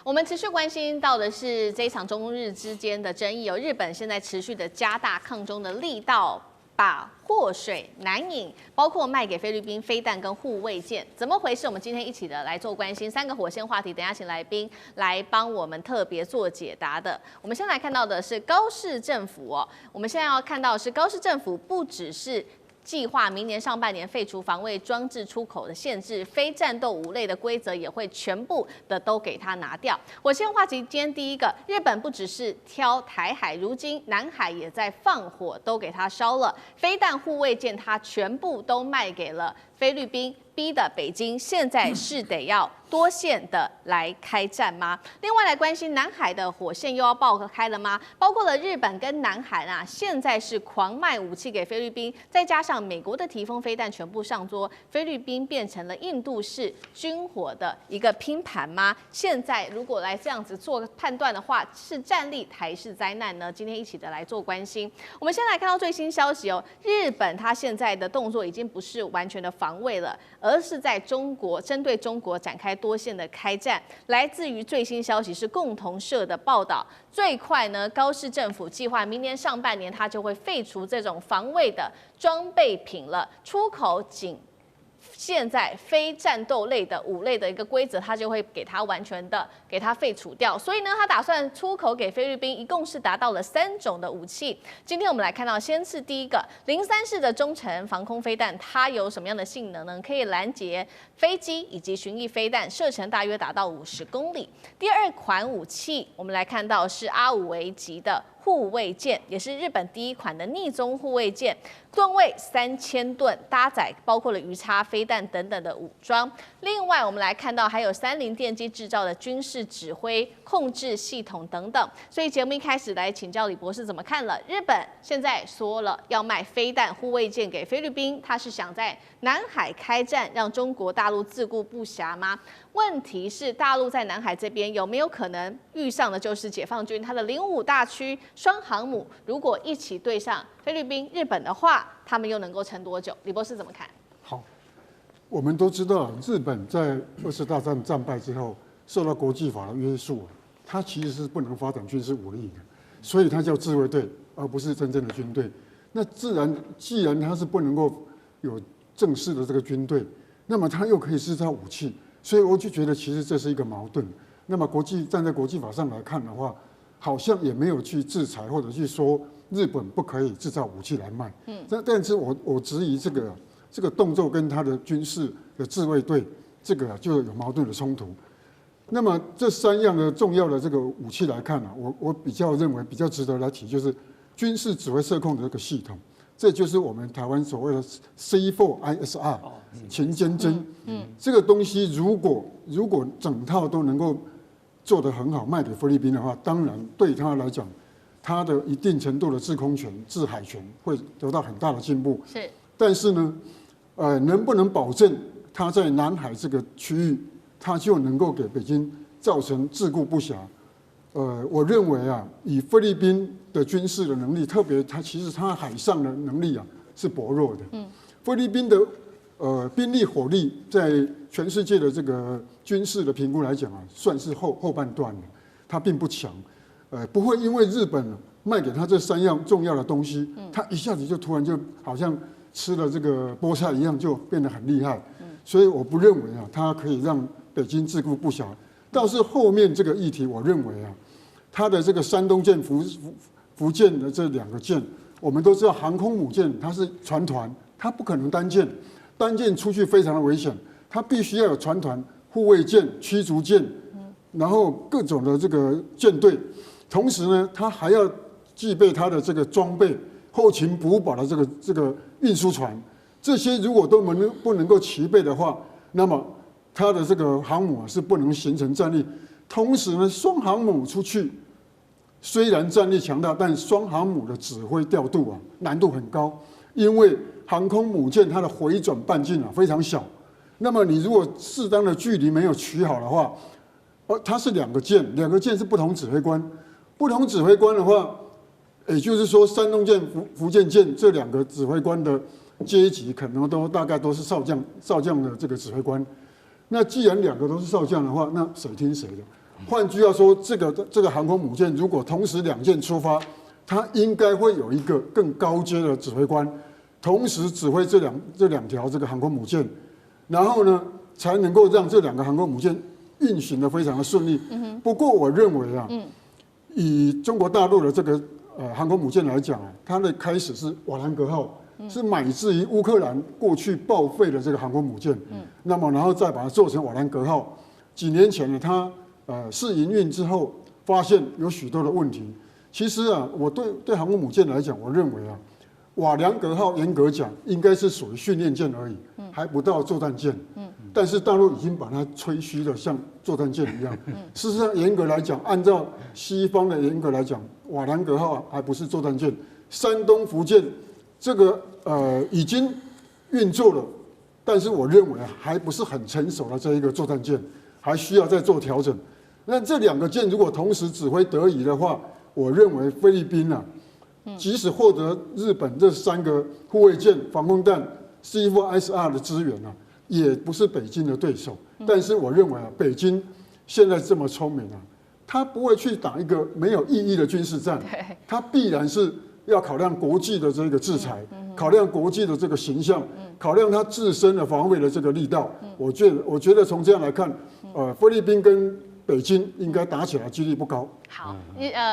我们持续关心到的是这一场中日之间的争议，日本现在持续的加大抗中的力道，把祸水南引，包括卖给菲律宾飞弹跟护卫舰，怎么回事？我们今天一起的来做关心3个火线话题，等一下请来宾来帮我们特别做解答的。我们先来看到的是高市政府我们现在要看到的是高市政府不只是计划明年上半年废除防卫装置出口的限制，非战斗五类的规则也会全部的都给它拿掉。火线话题今天第一个，日本不只是挑台海，如今南海也在放火，都给它烧了。飞弹护卫舰它全部都卖给了菲律宾，逼的北京现在是得要多线的来开战吗？另外来关心南海的火线又要爆开了吗？包括了日本跟南韩现在是狂卖武器给菲律宾，再加上美国的提风飞弹全部上桌，菲律宾变成了印度式军火的一个拼盘吗？现在如果来这样子做判断的话，是战力还是灾难呢？今天一起的来做关心。我们先来看到最新消息日本它现在的动作已经不是完全的防卫了，而是在中国针对中国展开多线的开战。来自于最新消息是共同社的报道，最快呢，高市政府计划明年上半年它就会废除这种防卫的装备品了，出口仅现在非战斗类的5类的一个规则，它就会给它完全的给它废除掉。所以呢，它打算出口给菲律宾，一共是达到了3种的武器。今天我们来看到，先是第一个03式的中程防空飞弹，它有什么样的性能呢？可以拦截飞机以及巡弋飞弹，射程大约达到50公里。第二款武器，我们来看到是阿5维级的护卫舰，也是日本第一款的逆踪护卫舰，吨位3000吨，搭载包括了鱼叉飞弹等等的武装。另外，我们来看到还有30电机制造的军事指挥控制系统等等。所以节目一开始来请教李博士怎么看了？日本现在说了要卖飞弹护卫舰给菲律宾，他是想在南海开战，让中国大陆自顾不暇吗？问题是大陆在南海这边有没有可能遇上的就是解放军它的05大区双航母，如果一起对上菲律宾、日本的话，他们又能够撑多久？李博士怎么看？好，我们都知道，日本在2次大战战败之后，受到国际法的约束，它其实是不能发展军事武力的，所以它叫自卫队，而不是真正的军队。那既然它是不能够有正式的这个军队，那么它又可以制造武器，所以我就觉得其实这是一个矛盾。那么站在国际法上来看的话，好像也没有去制裁或者去说日本不可以制造武器来卖。但是我质疑这个动作跟他的军事的自卫队这个就有矛盾的冲突。那么这3样的重要的这个武器来看我比较认为比较值得来提，就是军事指挥社控的这个系统，这就是我们台湾所谓的 C4ISR 勤监侦。这个东西如果整套都能够做得很好，卖给菲律宾的话，当然对他来讲，他的一定程度的制空权、制海权会得到很大的进步。是，但是呢，能不能保证他在南海这个区域，他就能够给北京造成自顾不暇？我认为以菲律宾的军事的能力，特别其实他海上的能力是薄弱的。菲律宾的兵力火力在全世界的这个军事的评估来讲算是后半段的，它并不强。不会因为日本卖给他这3样重要的东西，他一下子就突然就好像吃了这个菠菜一样，就变得很厉害。所以我不认为他可以让北京自顾不暇。倒是后面这个议题，我认为他的这个山东舰、福建的这2个舰，我们都知道航空母舰它是船团，它不可能单舰出去非常的危险，它必须要有船团、护卫舰、驱逐舰，然后各种的这个舰队，同时呢，它还要具备它的这个装备、后勤补保的这个运输船，这些如果都不能够齐备的话，那么它的这个航母是不能形成战力。同时呢，双航母出去虽然战力强大，但双航母的指挥调度难度很高，因为航空母舰它的回转半径非常小，那么你如果适当的距离没有取好的话，它是2个舰是不同指挥官，的话，也就是说山东舰、福建舰这2个指挥官的阶级可能大概都是少将的这个指挥官。那既然2个都是少将的话，那谁听谁的？换句话说，这个航空母舰如果同时2舰出发，它应该会有一个更高阶的指挥官，同时指挥这两条这个航空母舰，然后呢，才能够让这2个航空母舰运行的非常的顺利。不过我认为啊，以中国大陆的这个航空母舰来讲啊，它的开始是瓦兰格号，是买自于乌克兰过去报废的这个航空母舰，那么然后再把它做成瓦兰格号。几年前呢，它试营运之后，发现有许多的问题。其实啊，我对航空母舰来讲，我认为啊，瓦良格号严格讲应该是属于训练舰而已，还不到作战舰。但是大陆已经把它吹嘘的像作战舰一样。事实上，严格来讲，按照西方的严格来讲，瓦良格号还不是作战舰。山东、福建这个已经运作了，但是我认为还不是很成熟的这一个作战舰，还需要再做调整。那这2个舰如果同时指挥得宜的话，我认为菲律宾啊，即使获得日本这3个护卫舰、防空弹 C4ISR 的支援啊，也不是北京的对手。但是我认为啊，北京现在这么聪明啊，他不会去打一个没有意义的军事战，他必然是要考量国际的这个制裁，考量国际的这个形象，考量他自身的防卫的这个力道。我觉得从这样来看，菲律宾跟北京应该打起来几率不高。好，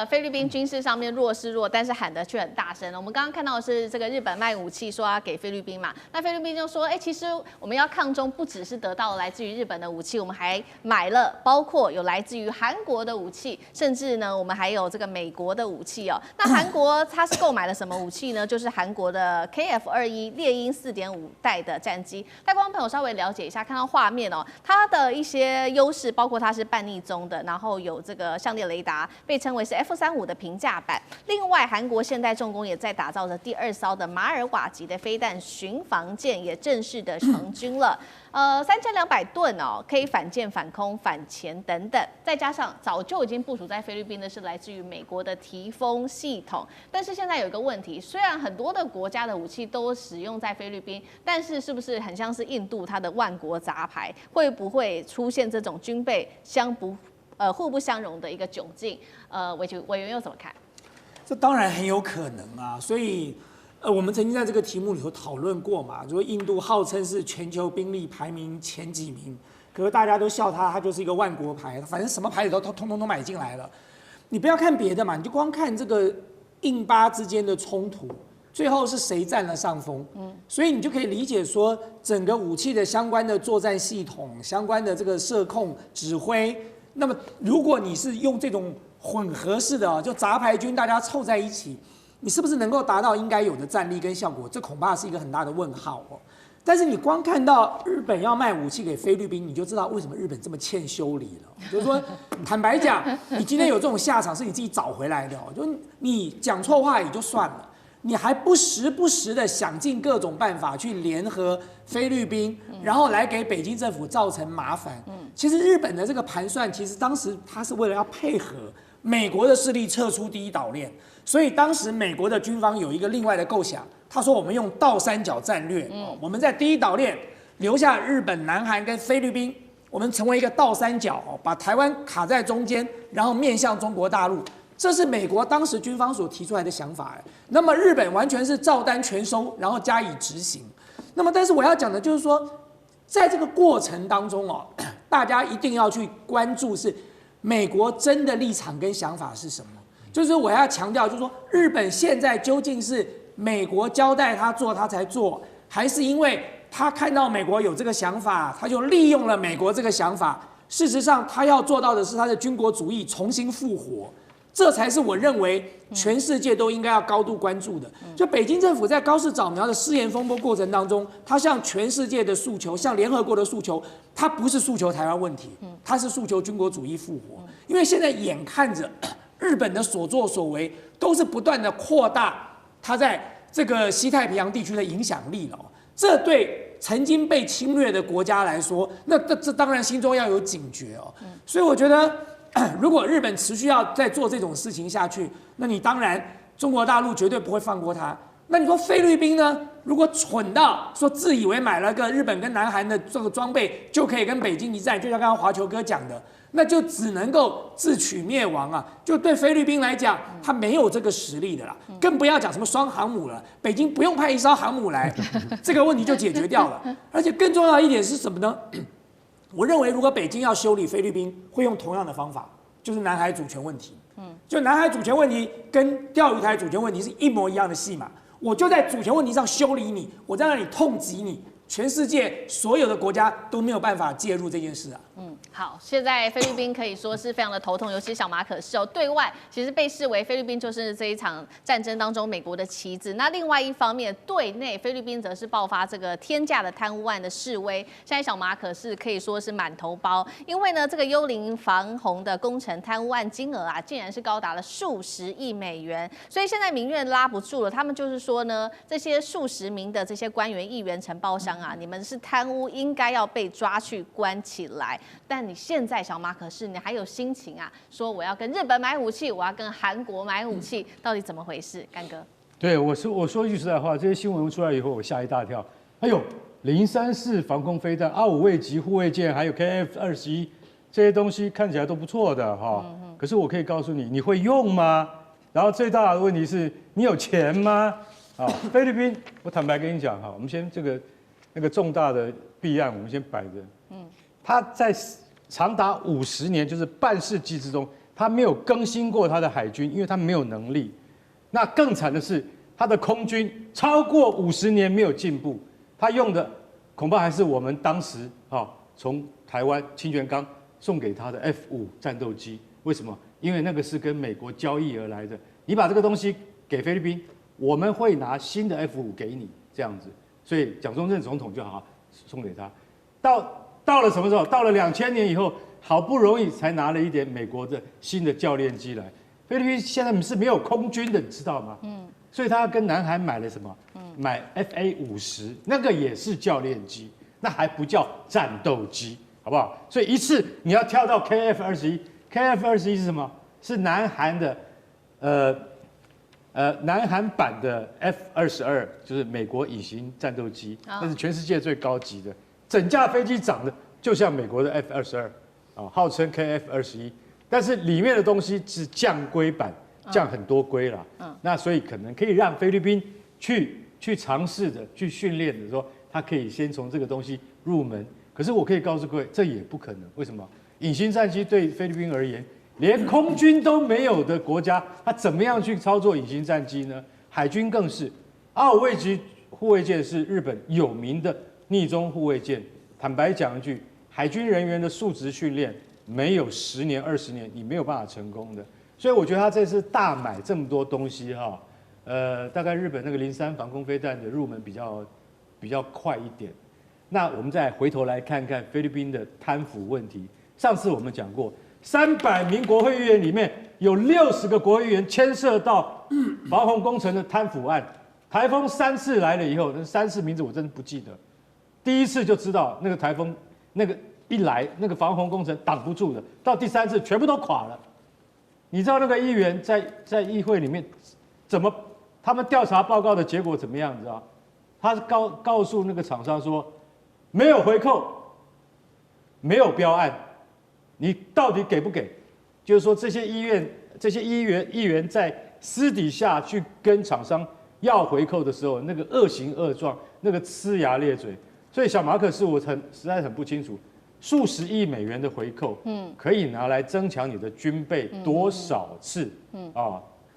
菲律宾军事上面弱是弱，但是喊的却很大声。我们刚刚看到的是这个日本卖武器说要给菲律宾嘛，那菲律宾就说，其实我们要抗中不只是得到了来自于日本的武器，我们还买了包括有来自于韩国的武器，甚至呢我们还有这个美国的武器哦。那韩国它是购买了什么武器呢？就是韩国的 KF-21猎鹰4.5代的战机。带观众朋友稍微了解一下，看到画面哦，它的一些优势包括它是半逆中的，然后有这个相列雷达。被称为是 F-35的平价版。另外，韩国现代重工也在打造着第2艘的马尔瓦级的飞弹巡防舰，也正式的成军了。3200吨哦，可以反舰、反空、反潜等等。再加上早就已经部署在菲律宾的是来自于美国的提风系统。但是现在有一个问题，虽然很多的国家的武器都使用在菲律宾，但是是不是很像是印度它的万国杂牌，会不会出现这种军备互不相容的一个窘境？委员又怎么看？这当然很有可能啊，所以我们曾经在这个题目里头讨论过嘛，说印度号称是全球兵力排名前几名，可是大家都笑它就是一个万国牌，反正什么牌子都通通买进来了。你不要看别的嘛，你就光看这个印巴之间的冲突，最后是谁占了上风？所以你就可以理解说，整个武器的相关的作战系统、相关的这个射控指挥。那么，如果你是用这种混合式的就杂牌军大家凑在一起，你是不是能够达到应该有的战力跟效果？这恐怕是一个很大的问号哦。但是你光看到日本要卖武器给菲律宾，你就知道为什么日本这么欠修理了。就是说，坦白讲，你今天有这种下场是你自己找回来的哦。就你讲错话也就算了，你还不时的想尽各种办法去联合菲律宾，然后来给北京政府造成麻烦。其实日本的这个盘算，其实当时他是为了要配合美国的势力撤出第1岛链，所以当时美国的军方有一个另外的构想，他说我们用倒三角战略，我们在第1岛链留下日本、南韩跟菲律宾，我们成为一个倒三角，把台湾卡在中间，然后面向中国大陆。这是美国当时军方所提出来的想法，那么日本完全是照单全收，然后加以执行。那么，但是我要讲的就是说，在这个过程当中哦，大家一定要去关注是美国真的立场跟想法是什么。就是我要强调，就是说日本现在究竟是美国交代他做他才做，还是因为他看到美国有这个想法，他就利用了美国这个想法？事实上，他要做到的是他的军国主义重新复活。这才是我认为全世界都应该要高度关注的。就北京政府在高市早苗的失言风波过程当中，他向全世界的诉求，向联合国的诉求，他不是诉求台湾问题，他是诉求军国主义复活。因为现在眼看着日本的所作所为都是不断的扩大他在这个西太平洋地区的影响力了，这对曾经被侵略的国家来说，那这当然心中要有警觉哦。所以我觉得，如果日本持续要再做这种事情下去，那你当然中国大陆绝对不会放过他。那你说菲律宾呢？如果蠢到说自以为买了个日本跟南韩的这个装备就可以跟北京一战，就像刚刚华球哥讲的，那就只能够自取灭亡啊！就对菲律宾来讲，他没有这个实力的啦，更不要讲什么双航母了。北京不用派一艘航母来，这个问题就解决掉了。而且更重要的一点是什么呢？我认为如果北京要修理菲律宾，会用同样的方法，就是南海主权问题。就南海主权问题跟钓鱼台主权问题是一模一样的戏码。我就在主权问题上修理你，我在那里痛击你，全世界所有的国家都没有办法介入这件事啊。好，现在菲律宾可以说是非常的头痛，尤其是小马可仕哦，对外其实被视为菲律宾就是这一场战争当中美国的棋子。那另外一方面，对内菲律宾则是爆发这个天价的贪污案的示威。现在小马可仕可以说是满头包，因为呢这个幽灵防洪的工程贪污案金额啊，竟然是高达了数十亿美元，所以现在民怨拉不住了。他们就是说呢，这些数十名的这些官员、议员、承包商啊，你们是贪污，应该要被抓去关起来。但你现在小马可仕，你还有心情啊？说我要跟日本买武器，我要跟韩国买武器，到底怎么回事？干哥，对我说一句实在话，这些新闻出来以后，我吓一大跳。哎呦，034防空飞弹、5卫级护卫舰，还有 KF-21这些东西看起来都不错的哈。可是我可以告诉你，你会用吗？然后最大的问题是你有钱吗？啊，菲律宾，我坦白跟你讲哈，我们先那个重大的弊案，我们先摆着。他在长达50年，就是半世纪之中，他没有更新过他的海军，因为他没有能力。那更惨的是，他的空军超过50年没有进步，他用的恐怕还是我们当时从台湾清泉岗送给他的 F5战斗机。为什么？因为那个是跟美国交易而来的。你把这个东西给菲律宾，我们会拿新的 F5给你，这样子。所以蒋中正总统就好送给他。到了什么时候？到了2000年以后，好不容易才拿了一点美国的新的教练机来。菲律宾现在是没有空军的，你知道吗？所以他跟南韩买了什么？买 FA50，那个也是教练机，那还不叫战斗机，好不好？所以一次你要跳到 KF-21 是什么？是南韩的，南韩版的 F-22，就是美国隐形战斗机，那是全世界最高级的。整架飞机长得就像美国的 F-22，号称 KF-21，但是里面的东西是降规版，降很多规啦。那所以可能可以让菲律宾去尝试的去训练的，说他可以先从这个东西入门。可是我可以告诉各位，这也不可能。为什么？隐形战机对菲律宾而言，连空军都没有的国家，他怎么样去操作隐形战机呢？海军更是，5卫级护卫舰是日本有名的逆中护卫舰。坦白讲一句，海军人员的素质训练没有10年20年，你没有办法成功的。所以我觉得他这次大买这么多东西哈，大概日本那个03防空飞弹的入门比较快一点。那我们再回头来看看菲律宾的贪腐问题。上次我们讲过，300名国会议员里面有60个国会议员牵涉到防洪工程的贪腐案。台风3次来了以后，那3次名字我真的不记得。第一次就知道那个台风那个一来，那个防洪工程挡不住的，到第3次全部都垮了。你知道那个议员在议会里面怎么？他们调查报告的结果怎么样？你知道？他告诉那个厂商说，没有回扣，没有标案，你到底给不给？就是说这些议员在私底下去跟厂商要回扣的时候，那个恶行恶状，那个呲牙咧嘴。所以小马可仕我实在很不清楚，数十亿美元的回扣，可以拿来增强你的军备多少次？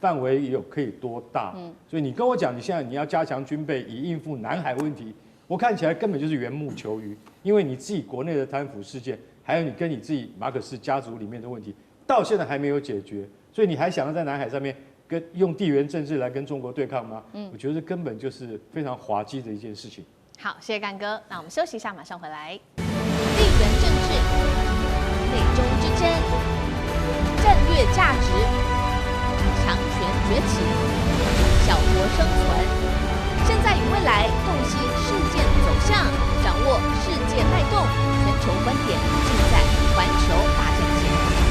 范围也有可以多大？所以你跟我讲，你现在你要加强军备以应付南海问题，我看起来根本就是缘木求鱼，因为你自己国内的贪腐事件，还有你跟你自己马可仕家族里面的问题，到现在还没有解决，所以你还想要在南海上面用地缘政治来跟中国对抗吗？我觉得根本就是非常滑稽的一件事情。好，谢谢干哥。那我们休息一下，马上回来。地缘政治、美中之争、战略价值、强权崛起、小国生存，现在与未来洞悉事件走向，掌握世界脉动，全球观点尽在环球大战线。